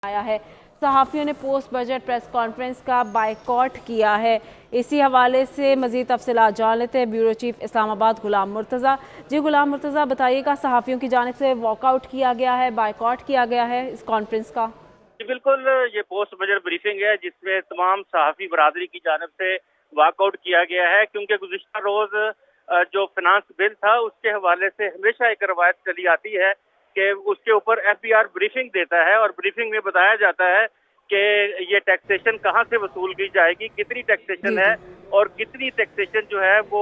आया है। सहाफ़ियों ने पोस्ट बजट प्रेस कॉन्फ्रेंस का बाइकॉट किया है। इसी हवाले से मज़ीद तफसीलात जान लेते हैं ब्यूरो चीफ इस्लामाबाद गुलाम मुर्तज़ा। जी गुलाम मुर्तज़ा, बताइएगा, सहाफ़ियों की जानिब से वॉकआउट किया गया है, बाइकॉट किया गया है इस कॉन्फ्रेंस का? जी बिल्कुल, ये पोस्ट बजट ब्रीफिंग है जिसमें तमाम सहाफ़ी बरादरी की जानिब से वॉकआउट किया गया है, क्योंकि गुज़िश्ता रोज़ जो फिनांस बिल था उसके हवाले से हमेशा एक रवायत चली आती है कि उसके ऊपर FBR ब्रीफिंग देता है और ब्रीफिंग में बताया जाता है कि ये टैक्सेशन कहाँ से वसूल की जाएगी, कितनी टैक्सेशन जी है जी। और कितनी टैक्सेशन जो है वो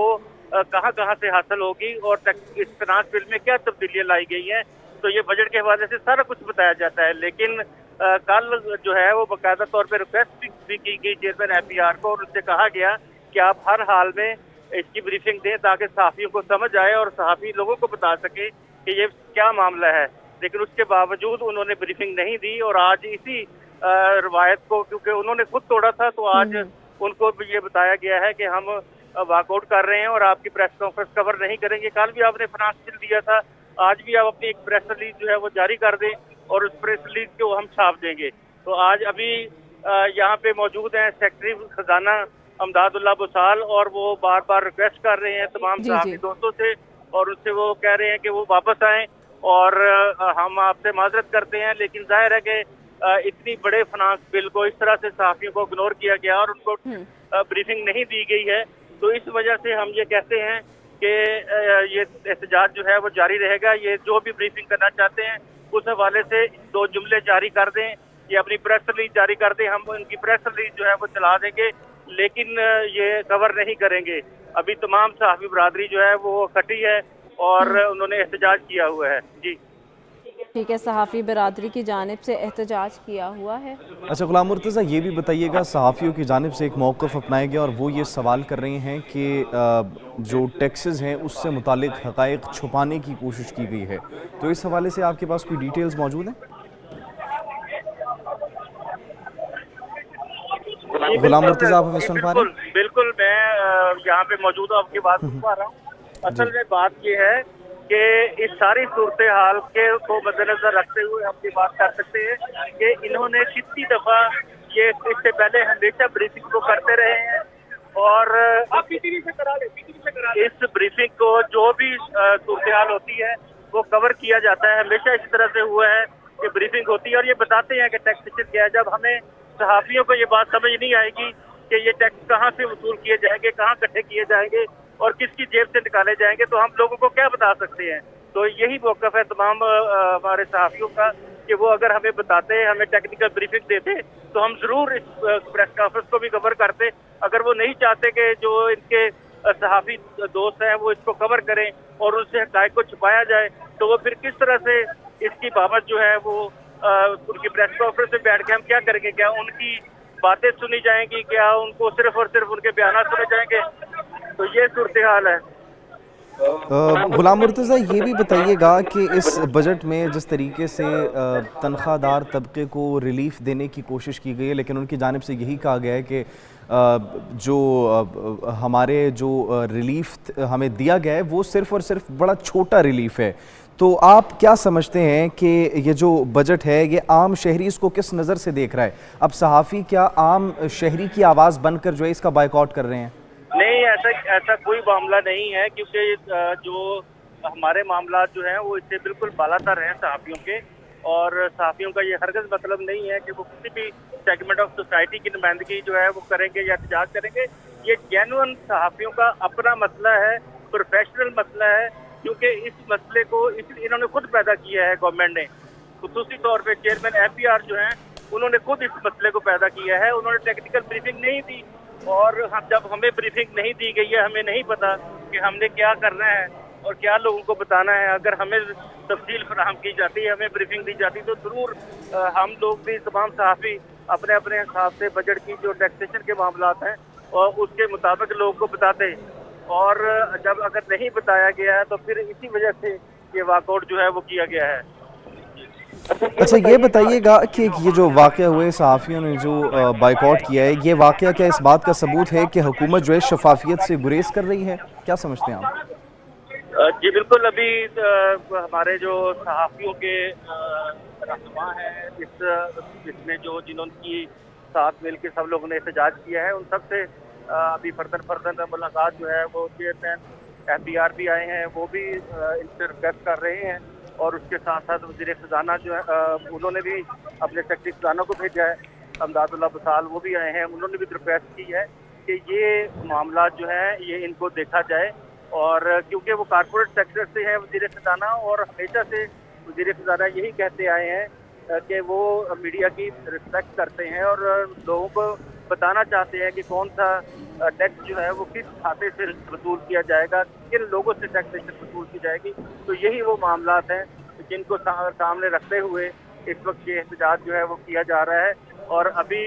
कहाँ कहाँ से हासिल होगी और इस फिनांस बिल में क्या तब्दीलियाँ लाई गई हैं। तो ये बजट के हवाले से सारा कुछ बताया जाता है, लेकिन कल जो है वो बाकायदा तौर पर रिक्वेस्ट भी की गई चेयरमैन FBR को और उससे कहा गया कि आप हर हाल में इसकी ब्रीफिंग दें ताकि सहाफ़ियों को समझ आए और सहाफ़ी लोगों को बता सके कि ये क्या मामला है। लेकिन उसके बावजूद उन्होंने ब्रीफिंग नहीं दी और आज इसी रवायत को, क्योंकि उन्होंने खुद तोड़ा था, तो आज उनको भी ये बताया गया है कि हम वॉकआउट कर रहे हैं और आपकी प्रेस कॉन्फ्रेंस कवर नहीं करेंगे। कल भी आपने फाइनेंस बिल दिया था, आज भी आप अपनी एक प्रेस रिलीज जो है वो जारी कर दें और उस प्रेस रिलीज को हम छाप देंगे। तो आज अभी यहाँ पे मौजूद हैं सेक्रेटरी खजाना अमदादुल्लाह बुसाल और वो बार बार रिक्वेस्ट कर रहे हैं तमाम जी सहाफ़ी जी। दोस्तों से और उससे वो कह रहे हैं कि वो वापस आएँ और हम आपसे माजरत करते हैं। लेकिन जाहिर है कि इतनी बड़े फाइनेंस बिल को इस तरह से सहाफ़ियों को इग्नोर किया गया और उनको ब्रीफिंग नहीं दी गई है, तो इस वजह से हम ये कहते हैं कि ये एहतजाज जो है वो जारी रहेगा। ये जो भी ब्रीफिंग करना चाहते हैं उस हवाले से 2 जुमले जारी कर दें या अपनी प्रेस रिलीज जारी कर दें, हम उनकी प्रेस रिलीज जो है वो चला देंगे, लेकिन ये कवर नहीं करेंगे। अभी तमाम सहाफ़ी बरादरी जो है वो इकट्ठी है और उन्होंने एहतजाज किया हुआ है। जी ठीक है, सहाफ़ी बरादरी की जानिब से एहतजाज किया हुआ है। अच्छा गुलाम मुर्तज़ा, ये भी बताइएगा, सहाफ़ियों की जानिब से एक मौक़िफ़ अपनाया गया और वो ये सवाल कर रहे हैं कि जो टैक्सेस हैं उससे मुतालिक हक़ाइक़ छुपाने की कोशिश की गई है, तो इस हवाले से आपके पास कोई डिटेल्स मौजूद हैं? गुलाम मुर्तज़ा, आप हमें सुन पा रहे हैं? बिल्कुल, मैं यहाँ पे मौजूद हूँ, आपकी बात सुन पा रहा हूँ। असल में बात ये है कि इस सारी सूरत हाल के को मद्देनजर रखते हुए हम ये बात कर सकते हैं कि इन्होंने कितनी दफ़ा ये इससे पहले हमेशा ब्रीफिंग को करते रहे हैं और इस ब्रीफिंग को जो भी सूरत हाल होती है वो कवर किया जाता है। हमेशा इस तरह से हुआ है कि ब्रीफिंग होती है और ये बताते हैं कि टैक्सेशन क्या है। जब हमें सहाफ़ियों को ये बात समझ नहीं आएगी कि ये टैक्स कहाँ से वसूल किए जाएंगे, कहाँ इकट्ठे किए जाएंगे और किसकी जेब से निकाले जाएंगे, तो हम लोगों को क्या बता सकते हैं। तो यही मौक़िफ़ है तमाम हमारे सहाफ़ियों का कि वो अगर हमें बताते, हमें टेक्निकल ब्रीफिंग देते तो हम ज़रूर इस प्रेस कॉन्फ्रेंस को भी कवर करते। अगर वो नहीं चाहते कि जो इनके सहाफ़ी दोस्त हैं वो इसको कवर करें और उससे हक़ाइक़ को छुपाया जाए, तो वो फिर किस तरह से इसकी बाबत जो है वो उनकी प्रेस कॉन्फ्रेंस में बैठ के हम क्या करेंगे? क्या उनकी बातें सुनी जाएंगी? क्या उनको सिर्फ और सिर्फ उनके बयान सुने जाएंगे? तो ये सूरत हाल है। गुलाम मुर्तज़ा, ये भी बताइएगा कि इस बजट में जिस तरीके से तनख्वाहदार तबके को रिलीफ देने की कोशिश की गई है, लेकिन उनकी जानिब से यही कहा गया है कि हमारे जो रिलीफ हमें दिया गया है वो सिर्फ़ और सिर्फ बड़ा छोटा रिलीफ है। तो आप क्या समझते हैं कि ये जो बजट है ये आम शहरी इसको किस नज़र से देख रहा है? अब सहाफ़ी क्या आम शहरी की आवाज़ बनकर जो है इसका बाइकआउट कर रहे हैं? नहीं, ऐसा कोई मामला नहीं है, क्योंकि जो हमारे मामला जो हैं वो इससे बिल्कुल बालातर हैं सहाफ़ियों के, और सहाफ़ियों का ये हरगिज़ मतलब नहीं है कि वो किसी भी सेगमेंट ऑफ सोसाइटी की नुमाइंदगी जो है वो करेंगे या एहतजाज करेंगे। ये जेन्युइन सहाफ़ियों का अपना मसला है, प्रोफेशनल मसला है, क्योंकि इस मसले को इन्होंने खुद पैदा किया है। गवर्नमेंट ने खुसूसी तौर पर चेयरमैन FBR जो हैं उन्होंने खुद इस मसले को पैदा किया है। उन्होंने टेक्निकल ब्रीफिंग नहीं दी और जब हमें ब्रीफिंग नहीं दी गई है, हमें नहीं पता कि हमने क्या करना है और क्या लोगों को बताना है। अगर हमें तफसील फराहम की जाती, हमें ब्रीफिंग दी जाती, तो ज़रूर हम लोग भी तमाम सहाफ़ी अपने अपने हिसाब से बजट की जो टैक्सेशन के मामलात हैं और उसके मुताबिक लोगों को बताते, और जब अगर नहीं बताया गया है तो फिर इसी वजह से ये वॉकआउट जो है वो किया गया है। अच्छा, ये बताइएगा कि ये जो वाक़या हुए, सहाफ़ियों ने जो बाइकआउट किया है, ये वाक़या क्या इस बात का सबूत है कि हुकूमत जो है शफाफियत से गुरेज कर रही है? क्या समझते हैं आप? जी बिल्कुल, अभी हमारे जो सहाफ़ियों के रहनुमा हैं इसमें जो जिन्होंने साथ मिल के सब लोगों ने एहतजाज किया है, उन सब से अभी फर्दर मुलाकात जो है वो चेयरमैन FBR भी आए हैं, वो भी इनसे रिक्वेस्ट कर रहे हैं, और उसके साथ साथ वज़ीर ख़ज़ाना जो है उन्होंने भी अपने सेक्रेटरी ख़ज़ाना को भेजा है, अमदादुल्ला बसाल, वो भी आए हैं, उन्होंने भी रिक्वेस्ट की है कि ये मामला जो है ये इनको देखा जाए। और क्योंकि वो कारपोरेट सेक्टर से है वज़ीर ख़ज़ाना, और हमेशा से वज़ीर ख़ज़ाना यही कहते आए हैं कि वो मीडिया की रिस्पेक्ट करते हैं और लोगों को बताना चाहते हैं कि कौन सा टैक्स जो है वो किस खाते से वसूल किया जाएगा, किन लोगों से टैक्सेशन वसूल की जाएगी। तो यही वो मामलात हैं जिनको सामने रखते हुए इस वक्त ये एहतजाज जो है वो किया जा रहा है। और अभी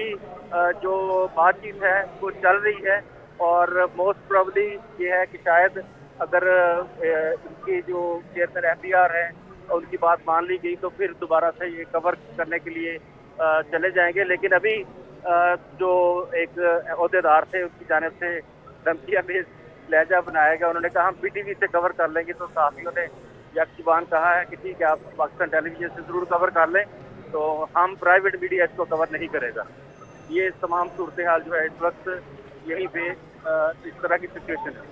जो बातचीत है वो चल रही है, और मोस्ट प्रोबेबली ये है कि शायद अगर इनकी जो चेयरमैन FBR है उनकी बात मान ली गई तो फिर दोबारा से ये कवर करने के लिए चले जाएंगे। लेकिन अभी जो एक अहदेदार थे उनकी जानिब से धमकियाँ बेस लहजा बनाया गया, उन्होंने कहा हम PTV से कवर कर लेंगे। तो साथियों ने यकजुबान कहा है कि ठीक है, आप पाकिस्तान टेलीविजन से ज़रूर कवर कर लें, तो हम प्राइवेट मीडिया इसको कवर नहीं करेगा। ये तमाम सूरत हाल जो है इस वक्त यहीं पे इस तरह की सिचुएशन है।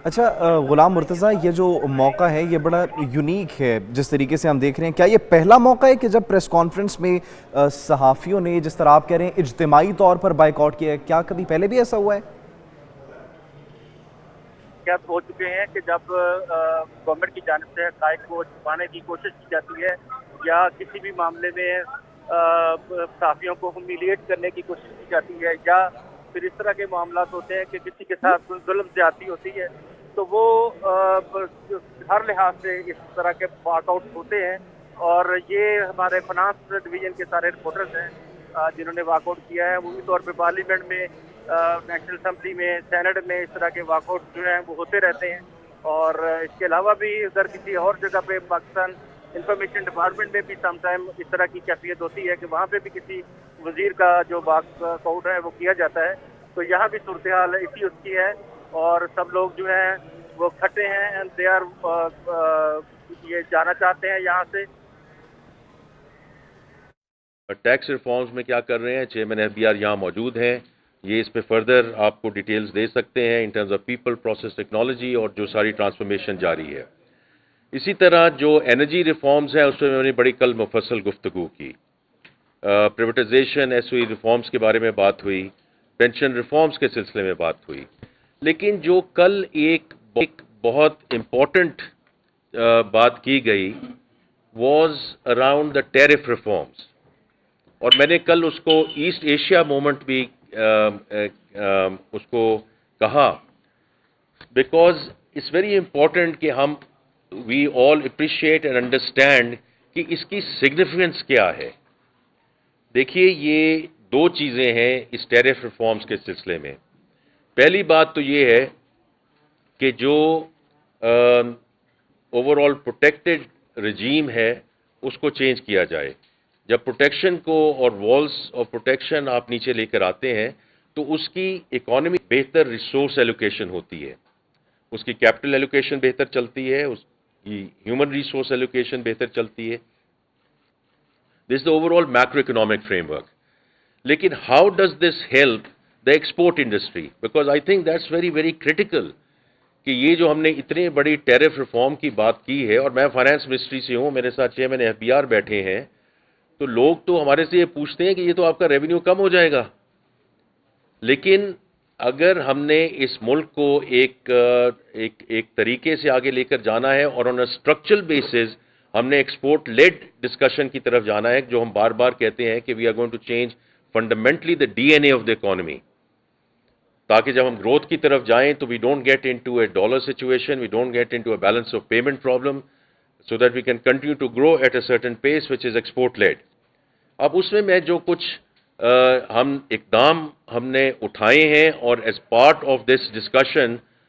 अच्छा ग़ुलाम मुर्तज़ा, ये जो मौका है ये बड़ा यूनिक है जिस तरीके से हम देख रहे हैं। क्या ये पहला मौका है कि जब प्रेस कॉन्फ्रेंस में सहाफ़ियों ने, जिस तरह आप कह रहे हैं, इज्तिमाई तौर पर बाइकआउट किया है? क्या कभी पहले भी ऐसा हुआ है? क्या हो चुके हैं कि जब गवर्नमेंट की जानिब से हक़ाइक़ को छुपाने की कोशिश की जाती है या किसी भी मामले में सहाफ़ियों को ह्यूमिलिएट करने की कोशिश की जाती है, या फिर इस तरह के मामला होते हैं कि किसी के साथ कोई जुल्म ज़्यादती होती है, तो वो हर लिहाज से इस तरह के वॉकआउट होते हैं। और ये हमारे फाइनेंस डिवीज़न के सारे रिपोर्टर्स हैं जिन्होंने वॉकआउट किया है। वो भी तौर पे पार्लियामेंट में, नेशनल असम्बली में, सेनेट में इस तरह के वॉकआउट जो हैं वो होते रहते हैं। और इसके अलावा भी अगर किसी और जगह पे पाकिस्तान इंफॉर्मेशन डिपार्टमेंट में भी समटाइम इस तरह की कैफियत होती है कि वहाँ पे भी किसी वज़ीर का जो वॉकआउट है वो किया जाता है। तो यहाँ भी सूरत हाल इसी उसकी है, और सब लोग जो हैं वो इकट्ठे हैं एंड दे आर ये जाना चाहते हैं यहाँ से। टैक्स रिफॉर्म्स में क्या कर रहे हैं, चेयरमैन FBR यहाँ मौजूद हैं, ये इस पे फर्दर आपको डिटेल्स दे सकते हैं in terms of people, process, technology और जो सारी ट्रांसफॉर्मेशन जारी है। इसी तरह जो एनर्जी रिफॉर्म्स है उस पर मैंने बड़ी कल मुफस्सल गुफ्तगू की। प्राइवेटाइजेशन, SOE रिफॉर्म्स के बारे में बात हुई, पेंशन रिफॉर्म्स के सिलसिले में बात हुई। लेकिन जो कल एक बहुत इम्पॉर्टेंट बात की गई was around the tariff reforms, और मैंने कल उसको ईस्ट एशिया मूवमेंट भी उसको कहा, बिकॉज इट्स वेरी इम्पॉर्टेंट कि हम we all appreciate and understand कि इसकी सिग्निफिकेंस क्या है। देखिए, ये दो चीज़ें हैं इस टैरिफ रिफॉर्म्स के सिलसिले में। पहली बात तो ये है कि जो ओवरऑल प्रोटेक्टेड रजीम है उसको चेंज किया जाए। जब प्रोटेक्शन को और वॉल्स ऑफ प्रोटेक्शन आप नीचे लेकर आते हैं तो उसकी इकोनॉमी बेहतर रिसोर्स एलोकेशन होती है, उसकी कैपिटल एलोकेशन बेहतर चलती है, उसकी ह्यूमन रिसोर्स एलोकेशन बेहतर चलती है। This is the overall macro economic framework. लेकिन how does this help the export industry, because I think that's very very critical कि ये जो हमने इतने बड़ी टैरिफ रिफॉर्म की बात की है, और मैं फाइनेंस मिनिस्ट्री से हूँ, मेरे साथ चेयरमैन FBR बैठे हैं, तो लोग तो हमारे से ये पूछते हैं कि ये तो आपका रेवेन्यू कम हो जाएगा। लेकिन अगर हमने इस मुल्क को एक तरीके से आगे लेकर जाना है और ऑन अ स्ट्रक्चरल बेसिस हमने एक्सपोर्ट लेड डिस्कशन की तरफ जाना है, जो हम बार बार कहते हैं कि we are going to change fundamentally the DNA of the economy, ताकि जब हम ग्रोथ की तरफ जाएं तो we don't get into a dollar situation, we don't get into a balance of payment problem, so that we can continue to grow at a certain pace which is export led. अब उसमें मैं जो कुछ हम इकदाम हमने उठाए हैं और as part of this discussion